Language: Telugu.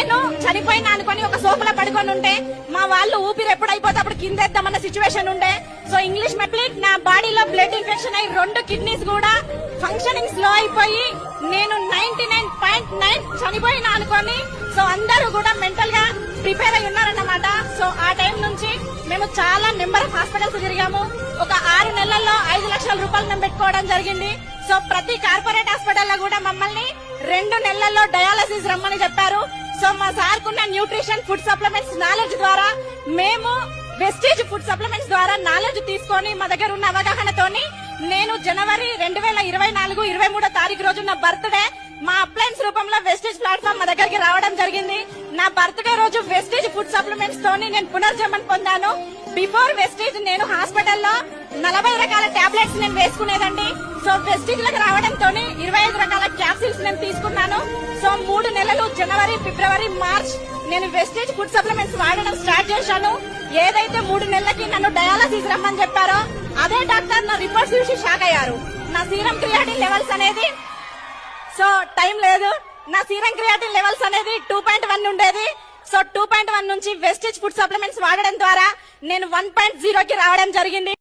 నేను చనిపోయినా అనుకుని ఒక సోపులో పడుకొని ఉంటే మా వాళ్ళు ఊపిరి ఎప్పుడైపోతే అప్పుడు కిందేద్దామన్న సిచ్యువేషన్ ఉండే. సో ఇంగ్లీష్ మెప్లిక్ నా బాడీలో బ్లడ్ ఇన్ఫెక్షన్ అయ్యి 2 కిడ్నీస్ కూడా ఫంక్షనింగ్ స్లో అయిపోయి నేను 99.9 చనిపోయినా అనుకోని. సో అందరూ కూడా మెంటల్ గా ప్రిపేర్ అయి ఉన్నారన్నమాట. సో ఆ టైం నుంచి మేము చాలా నెంబర్ ఆఫ్ హాస్పిటల్స్ తిరిగాము. ఒక 6 నెలల్లో 5 లక్షల రూపాయలు మేము పెట్టుకోవడం జరిగింది. సో ప్రతి కార్పొరేట్ హాస్పిటల్లో కూడా మమ్మల్ని 2 నెలల్లో డయాలసిస్ రమ్మని చెప్పారు. సో మా సార్ కున్న న్యూట్రిషన్ ఫుడ్ సప్లిమెంట్స్ నాలెడ్జ్ ద్వారా మేము వెస్టేజ్ ఫుడ్ సప్లిమెంట్స్ ద్వారా నాలెడ్జ్ తీసుకొని మా దగ్గర ఉన్న అవగాహనతోని నేను జనవరి 2024 23వ తారీఖు రోజు నా బర్త్డే మా అప్లయన్స్ రూపంలో వెస్టేజ్ ప్లాట్ఫామ్ మా దగ్గరికి రావడం జరిగింది. నా బర్త్డే రోజు వెస్టేజ్ ఫుడ్ సప్లిమెంట్స్ తోని నేను పునర్జన్మం పొందాను. బిఫోర్ వెస్టేజ్ నేను హాస్పిటల్లో 40 రకాల టాబ్లెట్స్ నేను వేసుకునేదండి. సో వెస్టేజ్ లకు రావడంతో 25 రకాల క్యాప్సిల్స్ నేను తీసుకున్నాను. సో 3 నెలలు జనవరి ఫిబ్రవరి మార్చ్ నేను వెస్టేజ్ ఫుడ్ సప్లిమెంట్స్ వాడడం స్టార్ట్ చేశాను. ఏదైతే 3 నెలలకి నన్ను డయాలసిస్ రమ్మని చెప్పారో అదే డాక్టర్ నా రిపోర్ట్స్ చూసి షాక్ అయ్యారు. నా సీరం క్రియాటిన్ లెవెల్స్ అనేది సో టైం లేదు, నా సీరం క్రియాటిన్ లెవెల్స్ అనేది 2.1 ఉండేది. సో 2.1 నుంచి వెస్టేజ్ ఫుడ్ సప్లిమెంట్స్ వాడడం ద్వారా నేను 1.0కి రావడం జరిగింది.